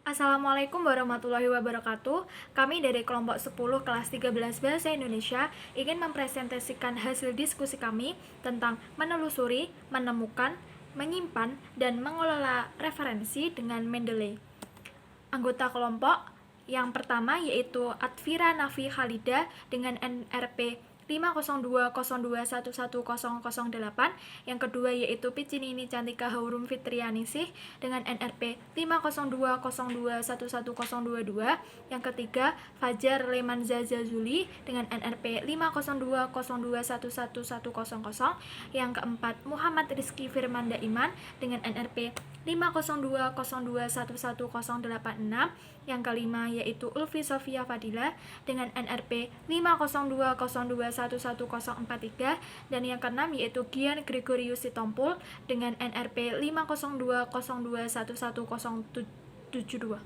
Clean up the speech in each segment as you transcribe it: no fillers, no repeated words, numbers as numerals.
Assalamualaikum warahmatullahi wabarakatuh. Kami dari kelompok 10 kelas 13 Bahasa Indonesia ingin mempresentasikan hasil diskusi kami tentang menelusuri, menemukan, menyimpan, dan mengelola referensi dengan Mendeley. Anggota kelompok yang pertama yaitu Advira Nafi Khalida dengan NRP 50202110008. Yang kedua yaitu Picinini Cantika Haurum Fitrianingsih dengan NRP 50202110022. Yang ketiga Fajar Leman Zazazuli dengan NRP 50202111100. Yang keempat Muhammad Rizky Firmanda Iman dengan NRP 50202111086. Yang kelima yaitu Ulfi Sofia Fadila dengan NRP 50202111043. Dan yang keenam yaitu Gian Gregorius Sitompul dengan NRP 50202111072.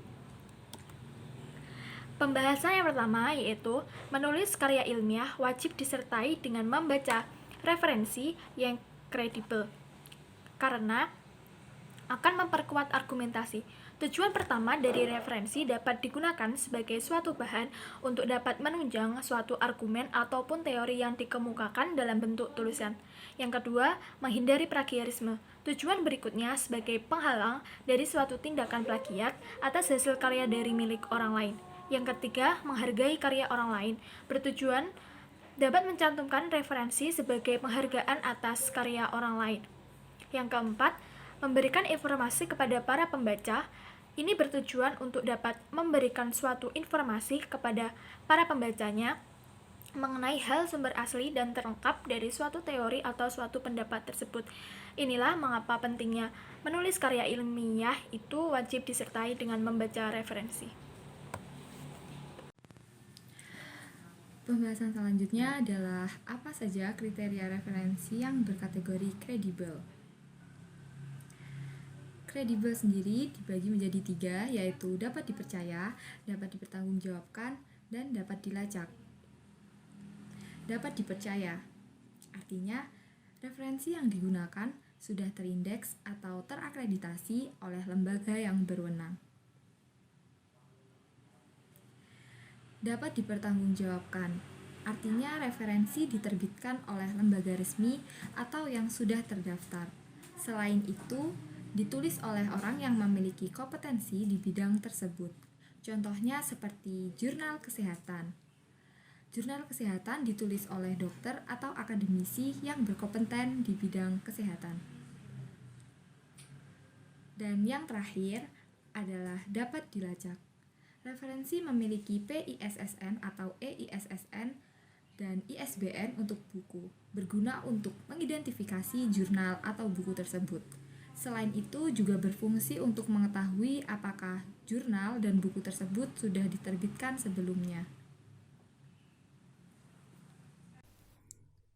Pembahasan yang pertama yaitu menulis karya ilmiah wajib disertai dengan membaca referensi yang kredibel karena akan memperkuat argumentasi. Tujuan pertama dari referensi dapat digunakan sebagai suatu bahan untuk dapat menunjang suatu argumen ataupun teori yang dikemukakan dalam bentuk tulisan. Yang kedua, menghindari plagiarisme. Tujuan berikutnya sebagai penghalang dari suatu tindakan plagiat atas hasil karya dari milik orang lain. Yang ketiga, menghargai karya orang lain. Bertujuan dapat mencantumkan referensi sebagai penghargaan atas karya orang lain. Yang keempat, memberikan informasi kepada para pembaca. Ini bertujuan untuk dapat memberikan suatu informasi kepada para pembacanya mengenai hal sumber asli dan terlengkap dari suatu teori atau suatu pendapat tersebut. Inilah mengapa pentingnya menulis karya ilmiah itu wajib disertai dengan membaca referensi. Pembahasan selanjutnya adalah apa saja kriteria referensi yang berkategori kredibel. Kredibel sendiri dibagi menjadi 3, yaitu dapat dipercaya, dapat dipertanggungjawabkan, dan dapat dilacak. Dapat dipercaya, artinya referensi yang digunakan sudah terindeks atau terakreditasi oleh lembaga yang berwenang. Dapat dipertanggungjawabkan, artinya referensi diterbitkan oleh lembaga resmi atau yang sudah terdaftar. Selain itu, ditulis oleh orang yang memiliki kompetensi di bidang tersebut. Contohnya seperti jurnal kesehatan. Jurnal kesehatan ditulis oleh dokter atau akademisi yang berkompeten di bidang kesehatan. Dan yang terakhir adalah dapat dilacak. Referensi memiliki PISSN atau EISSN dan ISBN untuk buku, berguna untuk mengidentifikasi jurnal atau buku tersebut. Selain itu juga berfungsi untuk mengetahui apakah jurnal dan buku tersebut sudah diterbitkan sebelumnya.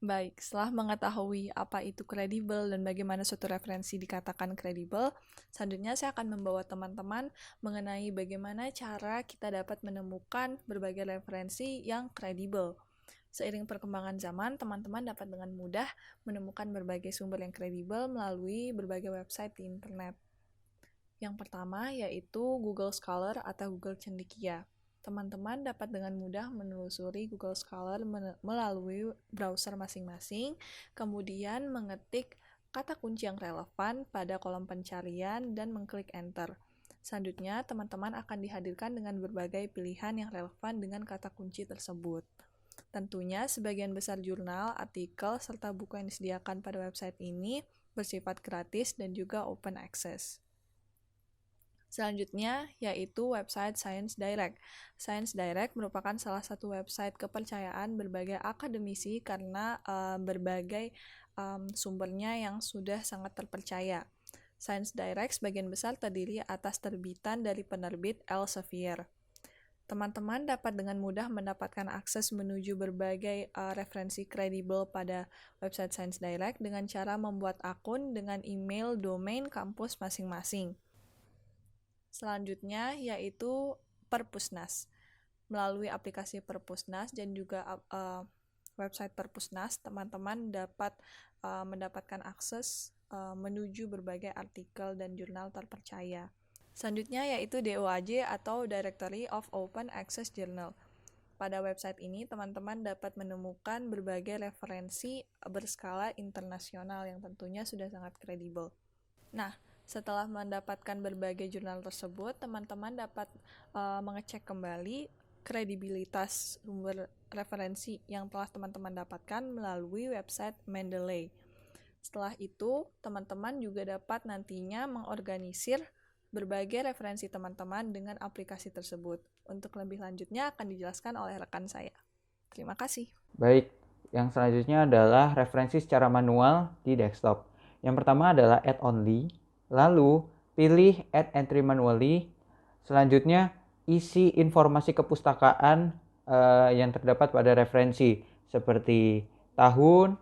Baik, setelah mengetahui apa itu kredibel dan bagaimana suatu referensi dikatakan kredibel, selanjutnya saya akan membawa teman-teman mengenai bagaimana cara kita dapat menemukan berbagai referensi yang kredibel. Seiring perkembangan zaman, teman-teman dapat dengan mudah menemukan berbagai sumber yang kredibel melalui berbagai website di internet. Yang pertama yaitu Google Scholar atau Google Cendekia. Teman-teman dapat dengan mudah menelusuri Google Scholar melalui browser masing-masing, kemudian mengetik kata kunci yang relevan pada kolom pencarian dan mengklik enter. Selanjutnya, teman-teman akan dihadirkan dengan berbagai pilihan yang relevan dengan kata kunci tersebut. Tentunya, sebagian besar jurnal, artikel, serta buku yang disediakan pada website ini bersifat gratis dan juga open access. Selanjutnya, yaitu website Science Direct. Science Direct merupakan salah satu website kepercayaan berbagai akademisi karena berbagai sumbernya yang sudah sangat terpercaya. Science Direct sebagian besar terdiri atas terbitan dari penerbit Elsevier. Teman-teman dapat dengan mudah mendapatkan akses menuju berbagai referensi kredibel pada website Science Direct dengan cara membuat akun dengan email domain kampus masing-masing. Selanjutnya yaitu Perpusnas. Melalui aplikasi Perpusnas dan juga website Perpusnas, teman-teman dapat mendapatkan akses menuju berbagai artikel dan jurnal terpercaya. Selanjutnya yaitu DOAJ atau Directory of Open Access Journal. Pada website ini, teman-teman dapat menemukan berbagai referensi berskala internasional yang tentunya sudah sangat kredibel. Nah, setelah mendapatkan berbagai jurnal tersebut, teman-teman dapat mengecek kembali kredibilitas sumber referensi yang telah teman-teman dapatkan melalui website Mendeley. Setelah itu, teman-teman juga dapat nantinya mengorganisir berbagai referensi teman-teman dengan aplikasi tersebut. Untuk lebih lanjutnya akan dijelaskan oleh rekan saya. Terima kasih. Baik, yang selanjutnya adalah referensi secara manual di desktop. Yang pertama adalah add only, lalu pilih add entry manually. Selanjutnya isi informasi kepustakaan yang terdapat pada referensi seperti tahun,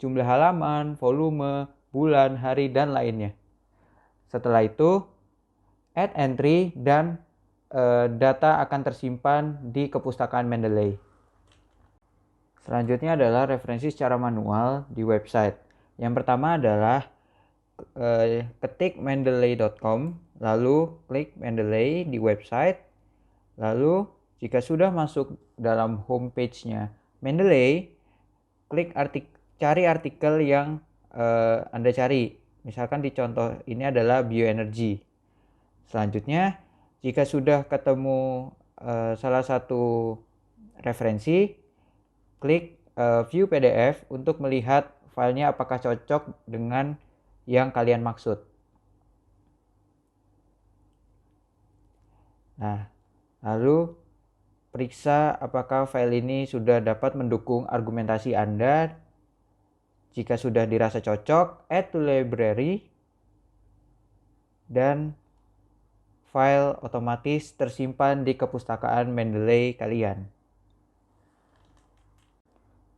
jumlah halaman, volume, bulan, hari, dan lainnya. Setelah itu add entry dan data akan tersimpan di kepustakaan Mendeley. Selanjutnya adalah referensi secara manual di website. Yang pertama adalah ketik mendeley.com, lalu klik Mendeley di website. Lalu jika sudah masuk dalam homepage-nya Mendeley, klik cari artikel yang Anda cari. Misalkan di contoh ini adalah bioenergi. Selanjutnya, jika sudah ketemu salah satu referensi, klik view PDF untuk melihat filenya apakah cocok dengan yang kalian maksud. Nah, lalu periksa apakah file ini sudah dapat mendukung argumentasi Anda. Jika sudah dirasa cocok, add to library dan file otomatis tersimpan di kepustakaan Mendeley kalian.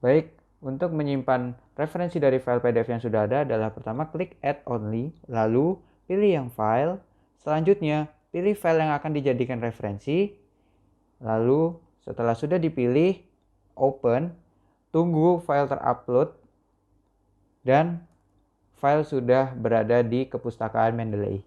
Baik, untuk menyimpan referensi dari file PDF yang sudah ada adalah pertama klik add only, lalu pilih yang file, selanjutnya pilih file yang akan dijadikan referensi, lalu setelah sudah dipilih, open, tunggu file terupload, dan file sudah berada di kepustakaan Mendeley.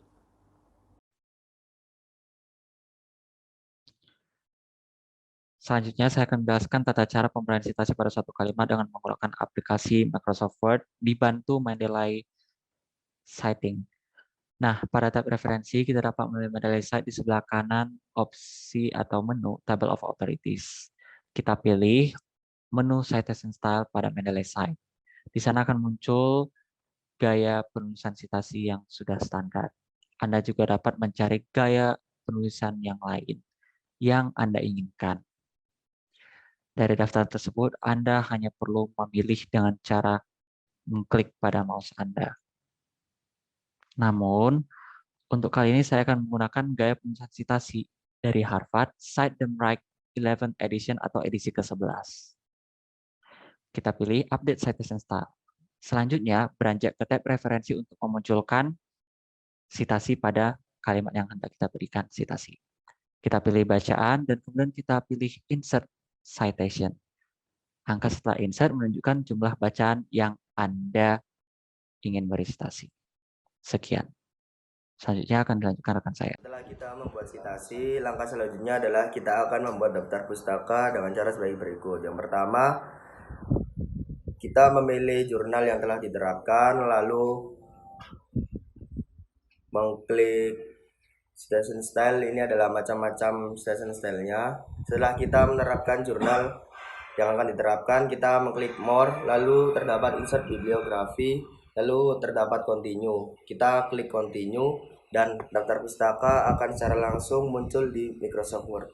Selanjutnya, saya akan menjelaskan tata cara pemberian citasi pada suatu kalimat dengan menggunakan aplikasi Microsoft Word dibantu Mendeley Citing. Nah, pada tab referensi, kita dapat memilih Mendeley Cite di sebelah kanan opsi atau menu Table of Authorities. Kita pilih menu Citation Style pada Mendeley Cite. Di sana akan muncul gaya penulisan citasi yang sudah standar. Anda juga dapat mencari gaya penulisan yang lain yang Anda inginkan. Dari daftar tersebut, Anda hanya perlu memilih dengan cara mengklik pada mouse Anda. Namun, untuk kali ini saya akan menggunakan gaya penulisan citasi dari Harvard, Cite Them Right 11th Edition atau edisi ke-11. Kita pilih Update Citation Style. Selanjutnya, beranjak ke tab referensi untuk memunculkan citasi pada kalimat yang hendak kita berikan citasi. Kita pilih bacaan dan kemudian kita pilih Insert Citation. Angka setelah insert menunjukkan jumlah bacaan yang Anda ingin beri citasi. Sekian. Selanjutnya akan dilanjutkan rekan saya. Setelah kita membuat citasi, langkah selanjutnya adalah kita akan membuat daftar pustaka dengan cara sebagai berikut. Yang pertama, kita memilih jurnal yang telah diterapkan, lalu mengklik citation style. Ini adalah macam-macam citation style-nya. Setelah kita menerapkan jurnal yang akan diterapkan, kita mengklik more, lalu terdapat insert bibliografi, lalu terdapat continue. Kita klik continue dan daftar pustaka akan secara langsung muncul di Microsoft Word.